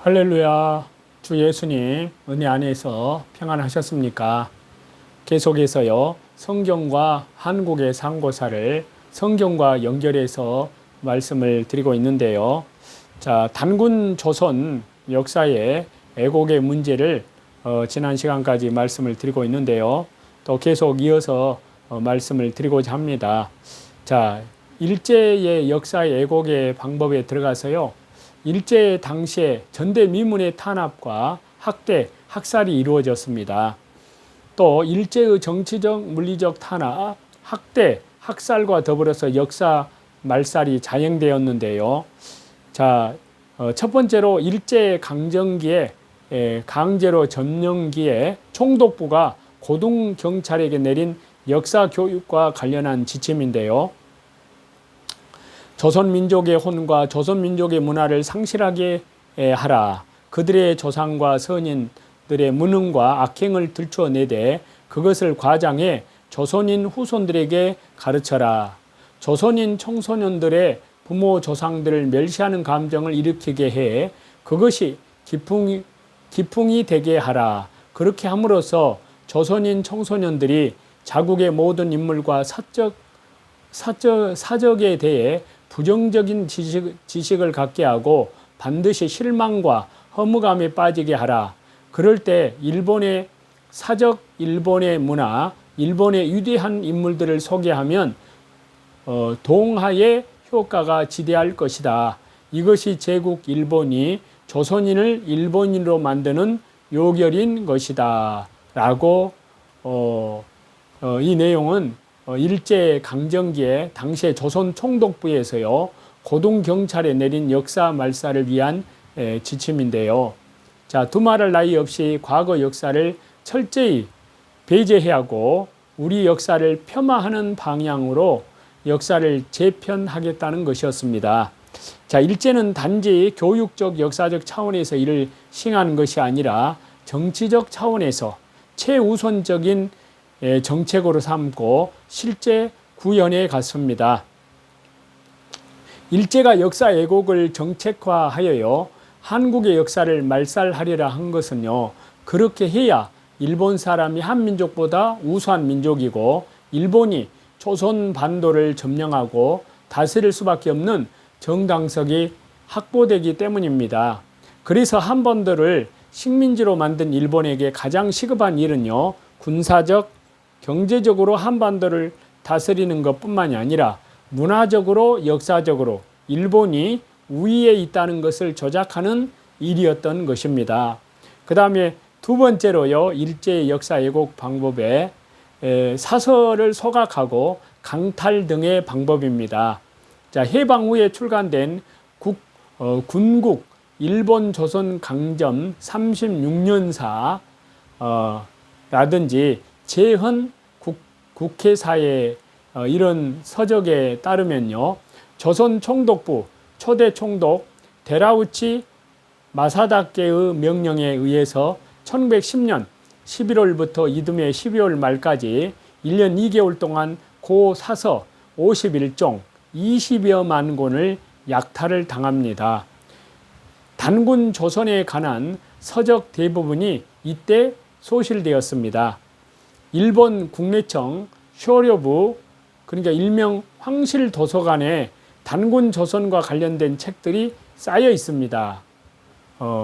할렐루야. 주 예수님 은혜 안에서 평안하셨습니까? 계속해서요, 성경과 한국의 상고사를 성경과 연결해서 말씀을 드리고 있는데요. 자, 단군 조선 역사의 애국의 문제를 지난 시간까지 말씀을 드리고 있는데요. 또 계속 이어서 말씀을 드리고자 합니다. 자, 일제의 역사의 애국의 방법에 들어가서요, 일제 당시에 전대미문의 탄압과 학대, 학살이 이루어졌습니다. 또 일제의 정치적, 물리적 탄압, 학대, 학살과 더불어서 역사 말살이 자행되었는데요. 자, 첫 번째로 일제 강점기에 강제로 점령기에 총독부가 고등경찰에게 내린 역사 교육과 관련한 지침인데요. 조선민족의 혼과 조선민족의 문화를 상실하게 하라. 그들의 조상과 선인들의 무능과 악행을 들추어내되 그것을 과장해 조선인 후손들에게 가르쳐라. 조선인 청소년들의 부모 조상들을 멸시하는 감정을 일으키게 해 그것이 기풍이 되게 하라. 그렇게 함으로써 조선인 청소년들이 자국의 모든 인물과 사적에 대해 부정적인 지식을 갖게 하고 반드시 실망과 허무감에 빠지게 하라. 그럴 때 일본의 사적, 일본의 문화, 일본의 위대한 인물들을 소개하면 동하의 효과가 지대할 것이다. 이것이 제국 일본이 조선인을 일본인으로 만드는 요결인 것이다. 라고 이 내용은 일제 강점기에 당시에 조선 총독부에서요, 고등경찰에 내린 역사 말살을 위한 지침인데요. 자, 두말할 나위 없이 과거 역사를 철저히 배제해야 하고 우리 역사를 폄하하는 방향으로 역사를 재편하겠다는 것이었습니다. 자, 일제는 단지 교육적 역사적 차원에서 이를 시행하는 것이 아니라 정치적 차원에서 최우선적인 정책으로 삼고 실제 구현해 갔습니다. 일제가 역사 왜곡을 정책화하여요, 한국의 역사를 말살하려라 한 것은요, 그렇게 해야 일본 사람이 한민족보다 우수한 민족이고 일본이 조선 반도를 점령하고 다스릴 수밖에 없는 정당성이 확보되기 때문입니다. 그래서 한반도를 식민지로 만든 일본에게 가장 시급한 일은요, 군사적, 경제적으로 한반도를 다스리는 것뿐만이 아니라 문화적으로, 역사적으로 일본이 우위에 있다는 것을 조작하는 일이었던 것입니다. 그 다음에 두 번째로요, 일제의 역사 왜곡 방법에 사설을 소각하고 강탈 등의 방법입니다. 자, 해방 후에 출간된 군국 일본 조선 강점 36년사 라든지 재헌 국회사의 이런 서적에 따르면요, 조선 총독부 초대 총독 데라우치 마사다케의 명령에 의해서 1910년 11월부터 이듬해 12월 말까지 1년 2개월 동안 고 사서 51종 20여만 권을 약탈을 당합니다. 단군 조선에 관한 서적 대부분이 이때 소실되었습니다. 일본 국내청 쇼료부, 그러니까 일명 황실도서관에 단군 조선과 관련된 책들이 쌓여 있습니다.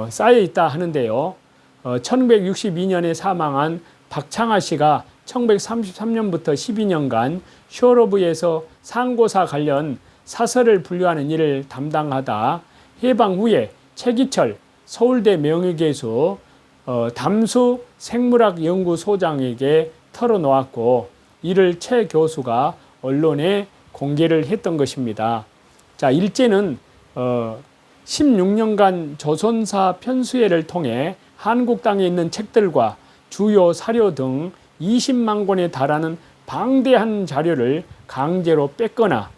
쌓여 있다 하는데요. 1962년에 사망한 박창하 씨가 1933년부터 12년간 쇼로부에서 상고사 관련 사설을 분류하는 일을 담당하다 해방 후에 최기철 서울대 명예교수 담수 생물학연구소장에게 털어놓았고 이를 최 교수가 언론에 공개를 했던 것입니다. 자, 일제는 16년간 조선사 편수회를 통해 한국 땅에 있는 책들과 주요 사료 등 20만 권에 달하는 방대한 자료를 강제로 뺏거나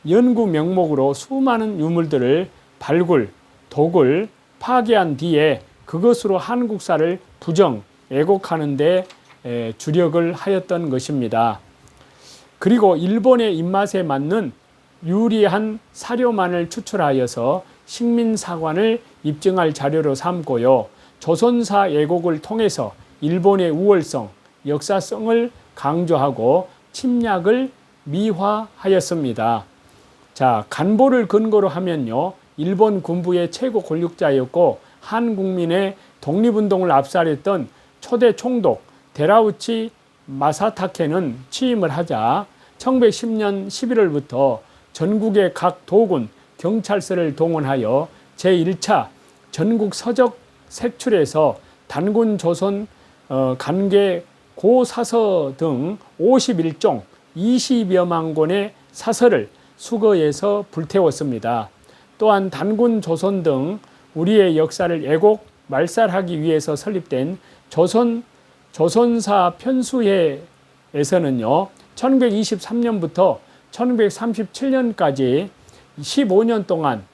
연구 명목으로 수많은 유물들을 발굴, 독을, 파괴한 뒤에 그것으로 한국사를 부정, 왜곡하는 데 주력을 하였던 것입니다. 그리고 일본의 입맛에 맞는 유리한 사료만을 추출하여서 식민사관을 입증할 자료로 삼고요. 조선사 애곡을 통해서 일본의 우월성, 역사성을 강조하고 침략을 미화하였습니다. 자, 간보를 근거로 하면요, 일본 군부의 최고 권력자였고 한국민의 독립운동을 압살했던 초대 총독 데라우치 마사타케는 취임을 하자 1910년 11월부터 전국의 각 도군, 경찰서를 동원하여 제1차 전국 서적 색출에서 단군 조선 간계 고사서 등 51종 20여만 권의 사서를 수거해서 불태웠습니다. 또한 단군 조선 등 우리의 역사를 애곡 말살하기 위해서 설립된 조선사 편수회에서는요, 1923년부터 1937년까지 15년 동안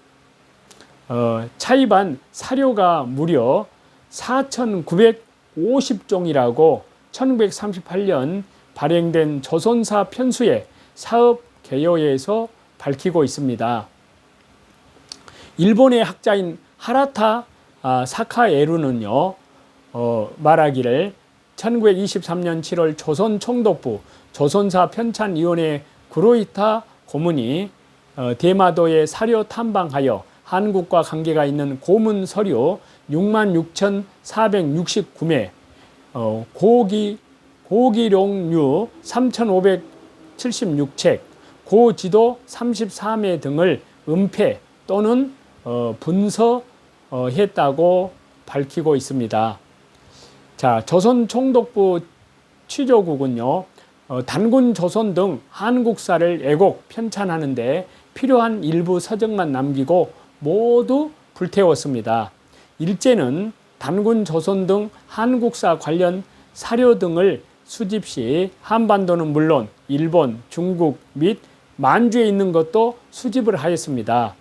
차입한 사료가 무려 4,950종이라고 1938년 발행된 조선사 편수의 사업 개요에서 밝히고 있습니다. 일본의 학자인 하라타 사카에루는요, 말하기를 1923년 7월 조선 총독부 조선사 편찬위원회 구로이타 고문이 대마도에 사료 탐방하여 한국과 관계가 있는 고문 서류 66,469매, 고기룡류 3,576책, 고지도 34매 등을 은폐 또는 분서했다고 밝히고 있습니다. 자, 조선 총독부 취조국은요, 단군 조선 등 한국사를 애곡 편찬하는데 필요한 일부 서적만 남기고 모두 불태웠습니다. 일제는 단군 조선 등 한국사 관련 사료 등을 수집 시 한반도는 물론 일본, 중국 및 만주에 있는 것도 수집을 하였습니다.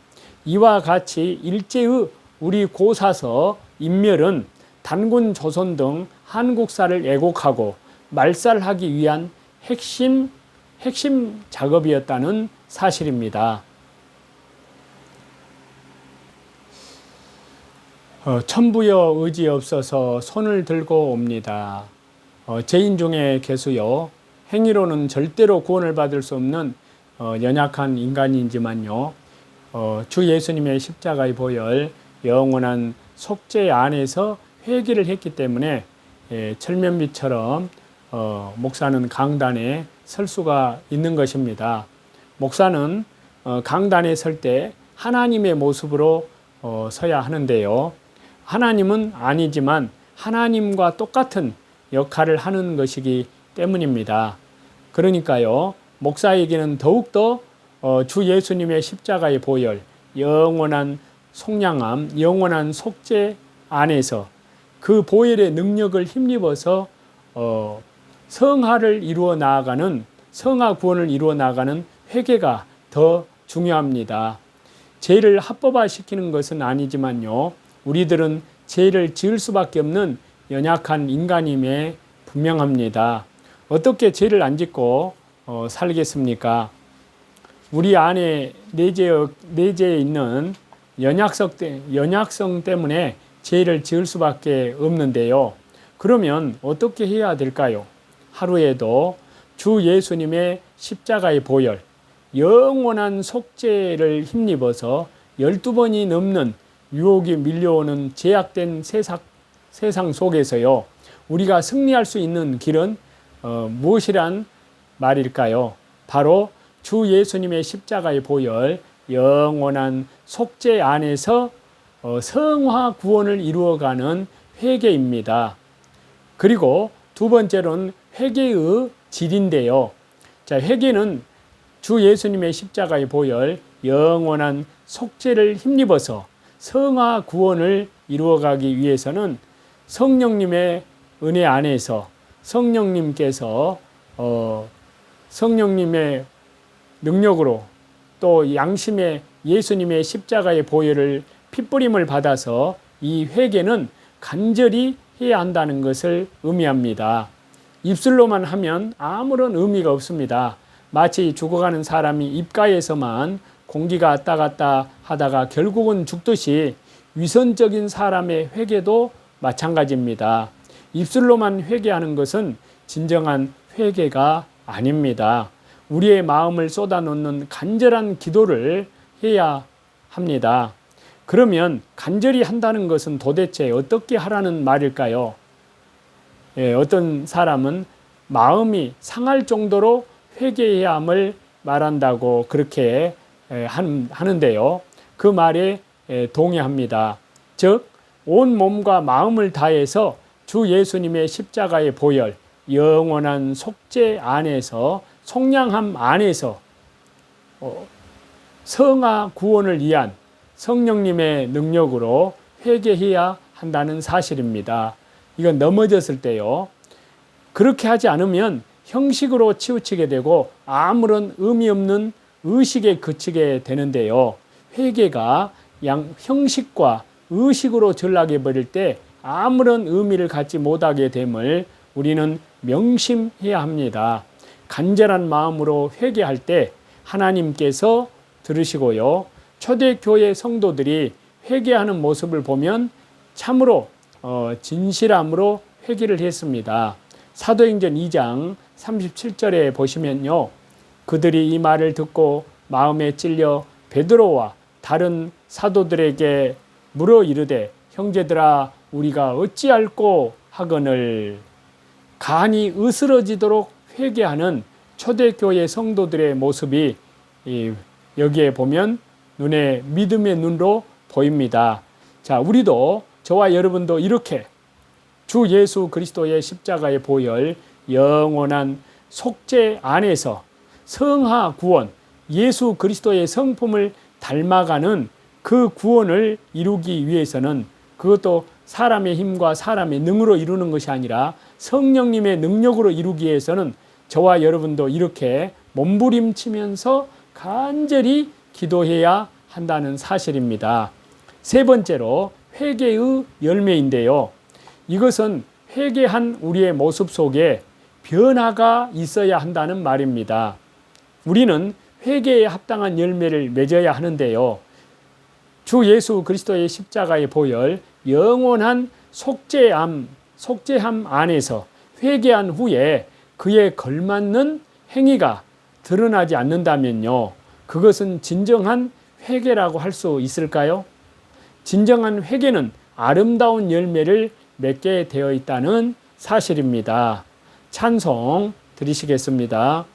이와 같이 일제의 우리 고사서 인멸은 단군 조선 등 한국사를 애곡하고 말살하기 위한 핵심 작업이었다는 사실입니다. 천부여 의지 없어서 손을 들고 옵니다. 죄인 중에 개수요, 행위로는 절대로 구원을 받을 수 없는 연약한 인간이지만요, 주 예수님의 십자가의 보혈, 영원한 속죄 안에서 회개를 했기 때문에 철면비처럼 목사는 강단에 설 수가 있는 것입니다. 목사는 강단에 설 때 하나님의 모습으로 서야 하는데요, 하나님은 아니지만 하나님과 똑같은 역할을 하는 것이기 때문입니다. 그러니까요, 목사에게는 더욱더 주 예수님의 십자가의 보혈, 영원한 속량함, 영원한 속죄 안에서 그 보혈의 능력을 힘입어서 성화를 이루어 나아가는, 성화 구원을 이루어 나아가는 회개가 더 중요합니다. 죄를 합법화시키는 것은 아니지만요, 우리들은 죄를 지을 수밖에 없는 연약한 인간임에 분명합니다. 어떻게 죄를 안 짓고 살겠습니까? 우리 안에 내재해 있는 연약성 때문에 죄를 지을 수밖에 없는데요. 그러면 어떻게 해야 될까요? 하루에도 주 예수님의 십자가의 보혈, 영원한 속죄를 힘입어서 12번이 넘는 유혹이 밀려오는 제약된 세상 속에서요, 우리가 승리할 수 있는 길은 무엇이란 말일까요? 바로 주 예수님의 십자가의 보혈, 영원한 속죄 안에서 성화 구원을 이루어가는 회개입니다. 그리고 두 번째로는 회개의 질인데요. 자, 회개는 주 예수님의 십자가의 보혈, 영원한 속죄를 힘입어서 성화 구원을 이루어가기 위해서는 성령님의 은혜 안에서 성령님께서 성령님의 능력으로 또 양심의 예수님의 십자가의 보혈을 핏부림을 받아서 이 회개는 간절히 해야 한다는 것을 의미합니다. 입술로만 하면 아무런 의미가 없습니다. 마치 죽어가는 사람이 입가에서만 공기가 왔다 갔다 하다가 결국은 죽듯이 위선적인 사람의 회개도 마찬가지입니다. 입술로만 회개하는 것은 진정한 회개가 아닙니다. 우리의 마음을 쏟아놓는 간절한 기도를 해야 합니다. 그러면 간절히 한다는 것은 도대체 어떻게 하라는 말일까요? 어떤 사람은 마음이 상할 정도로 회개해야 함을 말한다고 그렇게 하는데요. 그 말에 동의합니다. 즉, 온 몸과 마음을 다해서 주 예수님의 십자가의 보혈, 영원한 속죄 안에서, 속량함 안에서 성화 구원을 위한 성령님의 능력으로 회개해야 한다는 사실입니다. 이건 넘어졌을 때요. 그렇게 하지 않으면 형식으로 치우치게 되고 아무런 의미 없는 의식에 그치게 되는데요. 회개가 형식과 의식으로 전락해 버릴 때 아무런 의미를 갖지 못하게 됨을 우리는 명심해야 합니다. 간절한 마음으로 회개할 때 하나님께서 들으시고요. 초대교회 성도들이 회개하는 모습을 보면 참으로 진실함으로 회개를 했습니다. 사도행전 2장 37절에 보시면요. 그들이 이 말을 듣고 마음에 찔려 베드로와 다른 사도들에게 물어 이르되 형제들아 우리가 어찌할꼬 하거늘. 간이 으스러지도록 회개하는 초대교회 성도들의 모습이 여기에 보면 눈에 믿음의 눈으로 보입니다. 자, 우리도 저와 여러분도 이렇게 주 예수 그리스도의 십자가의 보혈, 영원한 속죄 안에서 성화 구원, 예수 그리스도의 성품을 닮아가는 그 구원을 이루기 위해서는 그것도 사람의 힘과 사람의 능으로 이루는 것이 아니라 성령님의 능력으로 이루기 위해서는 저와 여러분도 이렇게 몸부림치면서 간절히 기도해야 한다는 사실입니다. 세 번째로 회개의 열매인데요. 이것은 회개한 우리의 모습 속에 변화가 있어야 한다는 말입니다. 우리는 회개에 합당한 열매를 맺어야 하는데요. 주 예수 그리스도의 십자가의 보혈, 영원한 속죄함 안에서 회개한 후에 그에 걸맞는 행위가 드러나지 않는다면요. 그것은 진정한 회개라고 할 수 있을까요? 진정한 회개는 아름다운 열매를 맺게 되어 있다는 사실입니다. 찬송 드리시겠습니다.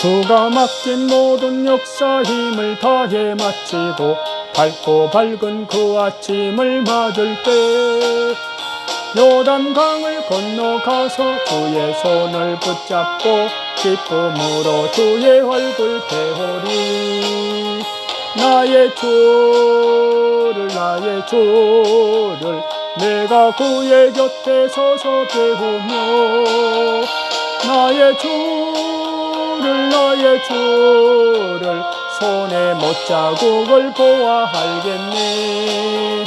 주가 맡긴 모든 역사 힘을 다해 마치고 밝고 밝은 그 아침을 맞을 때 요단강을 건너가서 주의 손을 붙잡고 기쁨으로 주의 얼굴 배우리. 나의 주를 내가 그의 곁에 서서 배우며 나의 주를 손에 못자국을 보아 알겠네.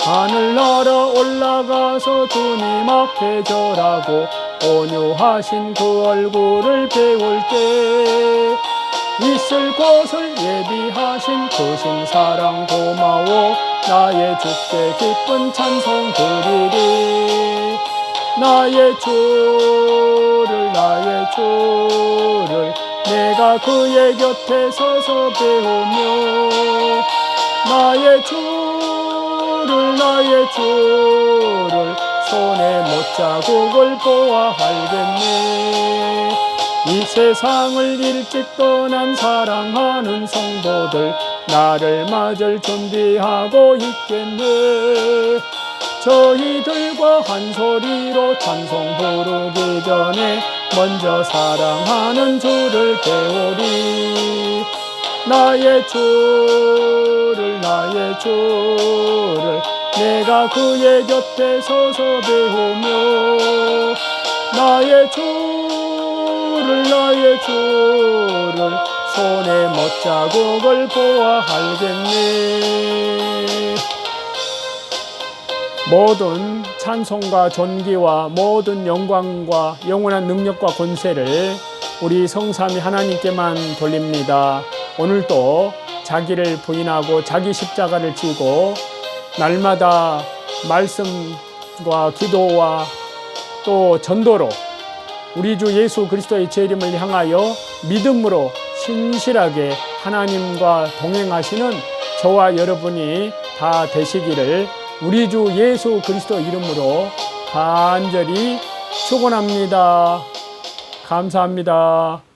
하늘 날아 올라가서 주님 앞에 절하고 온유하신 그 얼굴을 배울 때 있을 곳을 예비하신 그 신사랑 고마워 나의 주께 기쁜 찬송 드리리. 나의 주를 내가 그의 곁에 서서 배우며 나의 주를 손에 못자국을 보아 알겠네. 이 세상을 일찍 떠난 사랑하는 성도들 나를 맞을 준비하고 있겠네. 저희들과 한 소리로 찬송 부르기 전에 먼저 사랑하는 주를 배우리. 나의 주를 내가 그의 곁에 서서 배우며 나의 주를 손에 못자국을 보아 알겠네. 모든 찬송과 존귀와 모든 영광과 영원한 능력과 권세를 우리 성삼위 하나님께만 돌립니다. 오늘도 자기를 부인하고 자기 십자가를 지고 날마다 말씀과 기도와 또 전도로 우리 주 예수 그리스도의 제 이름을 향하여 믿음으로 신실하게 하나님과 동행하시는 저와 여러분이 다 되시기를 우리 주 예수 그리스도 이름으로 간절히 축원합니다. 감사합니다.